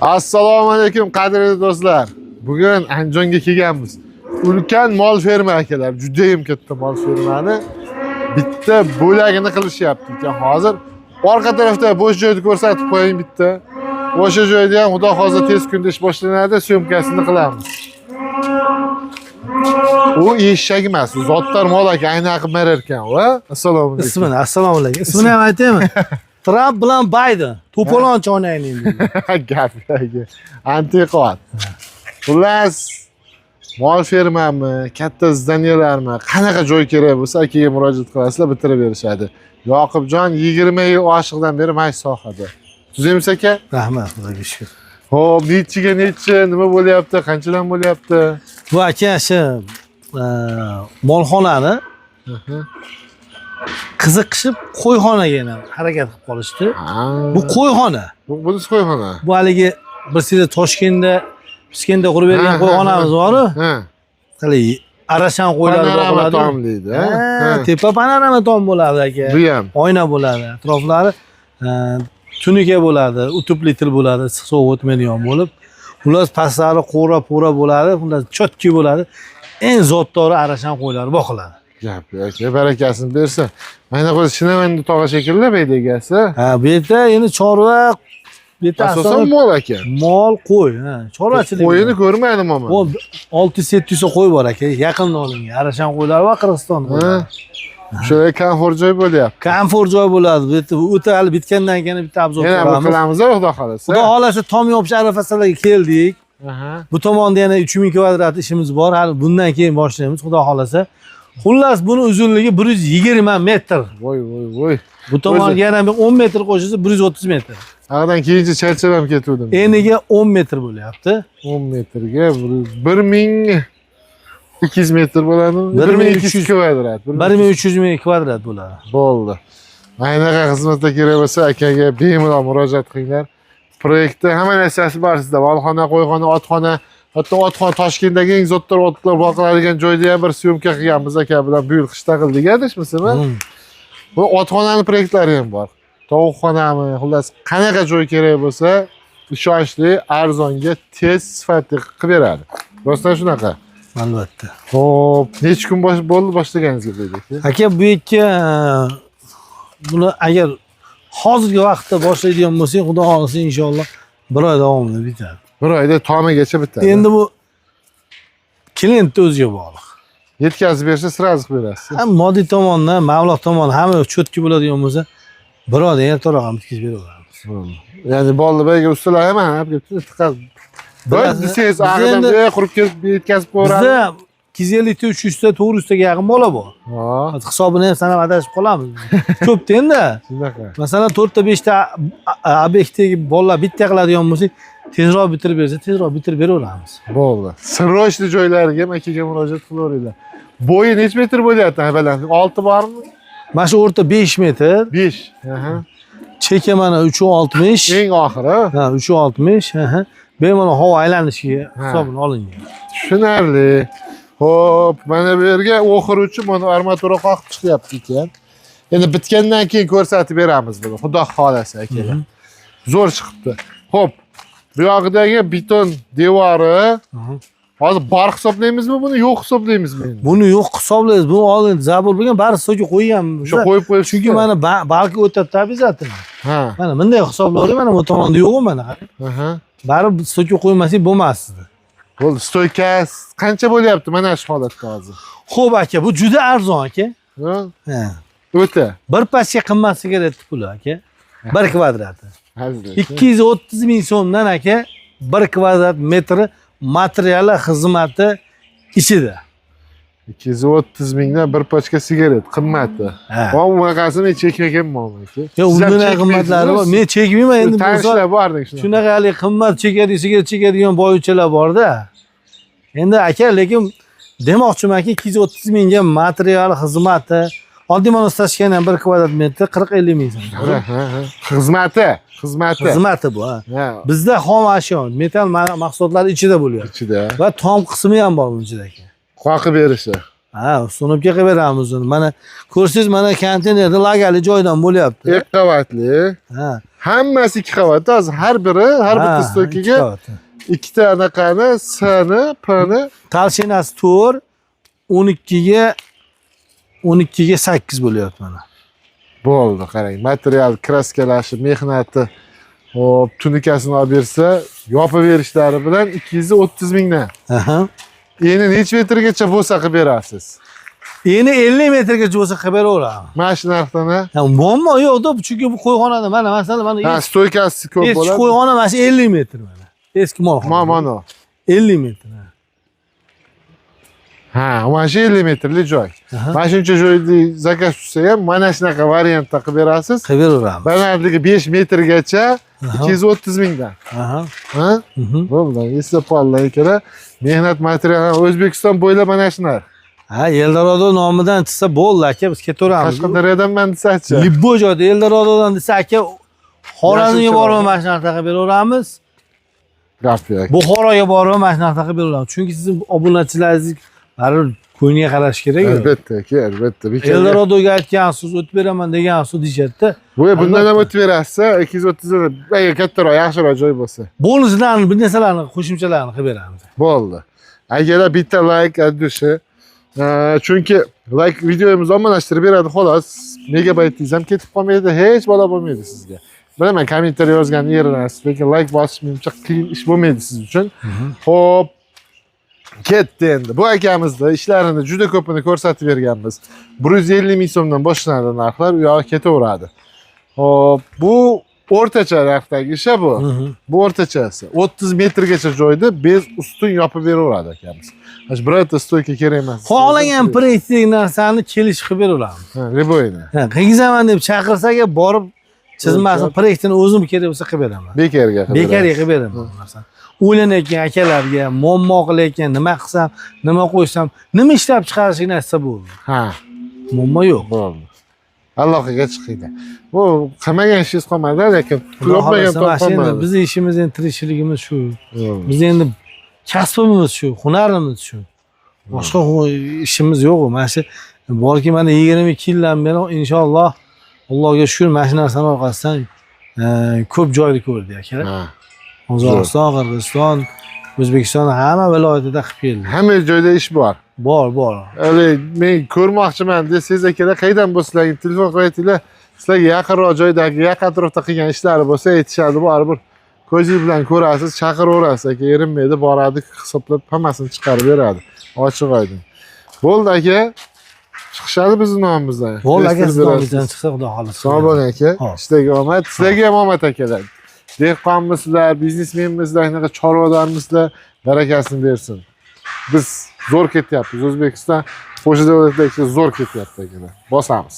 Assalomu alaykum qadrli do'stlar. Bugun Andijonga kelganmiz. Ulkan mol ferma akalar, juda ham katta mol fermani bitta bo'lagini qilishyapti ekan. Hozir orqa tarafda bo'sh joyni ko'rsatib qo'ying bitta. O'sha joyda ham xudo xohlasa tez kunda ish boshlanadi, syomkasini qilamiz. U eshak emas, zotlar mol aka aynan qilib berar ekan, va? Assalomu alaykum. Assalomu alaykum. Ismini ham aytaymi? Trump bilan Biden. To'polonchi onayning dedi. Gap aka. Antiqot. Xullas, mol fermami, katta zdaniyalarmi, qanaqa joy kerak bo'lsa akaga murojaat qilasizlar, bitirib berishadi. Yoqubjon 20 yil oshiqdan beri mana sohada. Tuzaymiz aka? Rahmat, xudoga shukr. Xo'p, necha, nima bo'lyapti, qanchadan bo'lyapti? Bu aka shu molxonani qiziqishib qo'yxonaga ham harakat qilib qolishdi. Bu qo'yxona. Bunisi qo'yxona. Bu haligi biz sizga Toshkentda Piskentda qurib bergan qo'yxonamiz bor-ku. Ha. Qalay arashan qo'ylar Panorama tom deydi, tepa panorama tom bo'ladi aka. Bu ham. Oyna bo'ladi. Atroflari tunuka bo'ladi, utupli bo'ladi, issiq sovuq o'tmaydigan bo'lib. Xullas pastlari qo'ra-po'ra bo'ladi, xullas chotki bo'ladi. Eng zotdori arashan qo'ylar boqiladi. Gap aka, barakasini bersin. Mana qo'y Shinavanda tog'a shekilli beyda egasi. Ha, bu yerda endi chorva, bu yerda asosan mol aka. Mol, qo'y, ha, chorvachilik. Qo'yini ko'rmadim ama. Bu 600-700 qo'y bor aka, yaqinda olingan. Arashan qo'ylar va Qirg'izistonda. Shunday komfort joy bo'lyapti. Komfort joy bo'ladi. Bu yerda o'ta hali bitgandan keyin bitta obzor qilamiz. Qilamiz, xudo xolasa. Xudo xolasa tom yopish arafasiga keldik. Bu tomonda yana 3000 kvadrat ishimiz bor. Hali bundan keyin boshlaymiz, xudo xolasa. Xullas buni uzunligi 120 metr. Voy. Bu tomonga yana 10 metr qo'shilsa 130 metr. Aradan keyincha charchab ham ketuvdim. Eniga 10 metr bo'lyapti. 10 metrga 1200 metr bo'ladimi? 1200 kvadrat. 1300 ming kvadrat bo'ladi. Bo'ldi. Aynaqa xizmatda kerak bo'lsa akaga bemalol murojaat qilinglar. Proyektda hamma narsasi bor sizda. Molxona, qo'yxona, otxona, hatto otxona Toshkentdagi eng zotlar otlar boqiladigan joyda ham bir syomka qilganmiz aka bilan bu yil qishda qildik, adashmasam. Bu otxonaning proyektlari ham bor. Tovuqxonami, xullas qanaqa joy kerak bo'lsa, ishonchli, arzonga, tez, sifatli qilib beradi. Rostdan shunaqa. Albatta. Xo'p, necha kun bo'ldi boshlaganingizga dedik. Aka, bu yerga buni agar hozirgi vaqtda boshlaydigan bo'lsak, xudo xolasa inshaalloh 1 oy davomida bitadi. 1 oyda tomigacha bitadi. Endi bu klientning o'ziga bog'liq. Yetkazib bersa, sразу qilib berasiz. Ham moddiy tomondan, mablag' tomoni hamma cho'tki bo'ladigan bo'lsa, 1 oyda ertaroq ham bitkazib beraveramiz. Ya'ni bollibaga ustalar ham tiqib. Bir desangiz ag'idan qurib kelib yetkazib qo'yaradi. Bizda 250 ta 300 ta 400 taga yaqin bola bor. Hisobini ham sanab adashib qolamiz. Ko'pda endi. Shunaqa. Masalan 4 ta 5 ta obyektdagi bolalar bitta qiladigan bo'lsak, tezroq bitirib bersa, tezroq bitirib beraveramiz. Bo'ldi. Sirrochli joylariga ham akaga murojaat qilaveringlar. Bo'yi necha metr bo'lyapti balandlik? 6 bormi? Mana shu o'rta 5 metr. 5. Cheka mana 360. Eng oxiri. Ha, 360. Bemalol havo aylanishiga hisobini olingan. Tushunarli. Xo'p, mana bu yerga o'xiruvchi mana armatura qoqib chiqyapti ekan. Endi bitgandan keyin ko'rsatib beramiz buni. Xudo xolasa akalar. Zo'r chiqibdi. Xo'p, bu yog'idagi beton devori hozir bor hisoblaymizmi buni, yo'q hisoblaymizmi endi? Buni yo'q hisoblaymiz. Bu oldin zabur bo'lgan, bari so'ki qo'yganmiz. O'sha qo'yib qo'yish. Chunki mana balki o'tadi обязательно. Ha. Mana bunday hisoblaydi, mana bu tomonda yo'q mana. Bari so'ki qo'ymasak bo'lmasdi. Bo'ldi, stoyka qancha bo'lyapti mana shu holatda hozir? Xo'p aka, bu juda arzon aka. Ha? O'ta. Bir pastga qimmatga kerak puli aka. 1 kvadrati. 230 ming so'mdan aka 1 kvadrat metri materiali, xizmati ichida. 230 mingdan bir pochka sigaret qimmati. Va unaqasini chekmaganman aka. Yo'q, undan qimmatlari bor. Men chekmayman endi. Tanishlar bording shunaqa. Shunaqa hali qimmat chekadi, sigaret chekadigan boyuvchilar bor-da. Endi aka, lekin demoqchimanki 230 mingga material, xizmati, oddiy monostashgan ham 1 kvadrat metr 40-50 ming so'm. Xizmati bu, ha. Bizda xom ashyo, metal mahsulotlari ichida bo'lyapti. Ichida. Va tom qismi ham bor bunun ichida aka. Qoqib berishi. Ha, sunubga qilib beramiz uni. Mana ko'rsangiz, mana konteynerda lagali joydan bo'lyapti. 2 qavatli. Ha. Hammasi 2 qavat. Hozir har biri, har bitta stoykaga ikkita anaqani, S-ni, P-ni. Tolshinasi 4, 12ga 8 bo'lyapti mana. Bo'ldi, qarang. Material, kraskalashi, mehnati, hop, tunikasini olib bersa, yopib berishlari bilan 230 mingdan. Aha. Endi necha metrgacha bo'lsa qilib berasiz? Endi 50 metrgacha bo'lsa qilib beraveraman. Mana shu narxdan, ha? Muammo yo'q-da, chunki bu qo'yxonada mana masalan mana Ha, stoykasi ko'p eski bo'ladi. qo'yxona mana shu 50 metr mana. Eski molxona. Mana. 50 metr. Ha, mana shu 50 metrli joy. Mana shuncha joyni zakaz tutsa ham mana shunaqa variantda qilib berasiz. Qilib beraveramiz. Balandligi 5 metrgacha 230 mingdan. Aha. Ha? Bo'ldi, eslab qoldilar akalar. Mehnat materiali O'zbekiston bo'ylab mana shu narx. Ha, Eldorado nomidan desa bo'ldi aka, biz ketaveramiz. Qashqadaryodan man desachi. Libbo joyda Eldoradodan desa aka, Xorazmga borib mana shu narxda qilib beraveramiz. Gap yo'q. Buxoroga borib mana shu narxda qilib beraveramiz. Chunki sizning obunachilaringiz baribir ko'ngliga qarash kerak. Albatta aka, albatta. Eldoradoga aytgansiz, o'tib beraman degansiz deyishadi-da. Bundan ham o'tib berasiz, 230 dan kattaroq, yaxshiroq joy bo'lsa. Bonuslarni, bir narsalarni, qo'shimchalarni qilib beramiz. Bo'ldi. Agar bitta like addushi, chunki like videomiz ommalashtirib beradi xolos. Megabaytingiz ham ketib qolmaydi, hech balo bo'lmaydi sizga. Bilaman, kommentariy yozganni yerinasiz, lekin like bosish menimcha qiyin ish bo'lmaydi siz uchun. Xo'p, ketdi endi. Bu akamizni ishlarini juda ko'pini ko'rsatib berganmiz. 150 ming so'mdan boshlanadi narxlar, u yoqqa ketaveradi. Xo'p, bu o'rtacha narxdagi ish bu. Bu o'rtachasi. 30 metrgacha joyda bez ustun yopib beraveradi akamiz. Mana birorta stoyka kerak emas. Xohlagan proyektdagi narsani kelish qilib beraveramiz. Ha, riboyni. Ha, qilgizaman deb chaqirsaga borib chizmasini, proyektini o'zim kerak bo'lsa qilib beraman. Bekarga qilib. Bekarga qilib beraman bu narsani. O'ylanayotgan akalarga, muammo qilayotgan, nima qilsam, nima qo'ysam, nima ishlab chiqarishni aytsa bo'ldi. Ha, Muammo yo'q. bo'ldi. Allohga chiqinglar. Bu qilmagan ishingiz qolmadi, lekin yopmagan topolmadi. Bizning ishimiz endi tirikchiligimiz shu. Biz endi kasbimiz shu, hunarimiz shu. Boshqa ishimiz yo'q. Mana shu borki mana 22 yildan beri inshaalloh Allohga shukr, mana shu narsani orqasidan ko'p joyni ko'rdik akalar. Qozog'iston, Qirg'iziston, O'zbekiston hamma viloyatida qilib keldik. Hamma joyda ish bor. Bor. Hali men ko'rmoqchiman desangiz akalar, qaydan bo'lsanglar telefon qilaytinglar. Sizlarga yaqinroq joydagi, yaqin atrofda qilgan ishlari bo'lsa aytishadi, baribir ko'zingiz bilan ko'rasiz, chaqiraverasiz aka, erinmaydi, boradi, hisoblab hammasini chiqarib beradi. Ochiq oydin. Bo'ldi aka. Chiqishadi bizning nomimizdan. Bo'ldi aka, siz nomingizdan chiqsa xudo xohlasa. Sog' bo'ling aka. Ishdagi omad, sizlarga ham omad akalar. Dehqonmisizlar, biznesmenmisizlar, shunaqa chorvadormisizlar, barakasini bersin. Biz zo'r ketyapmiz. O'zbekiston qo'shni davlatlar zo'r ketyapti akalar. Bosamiz.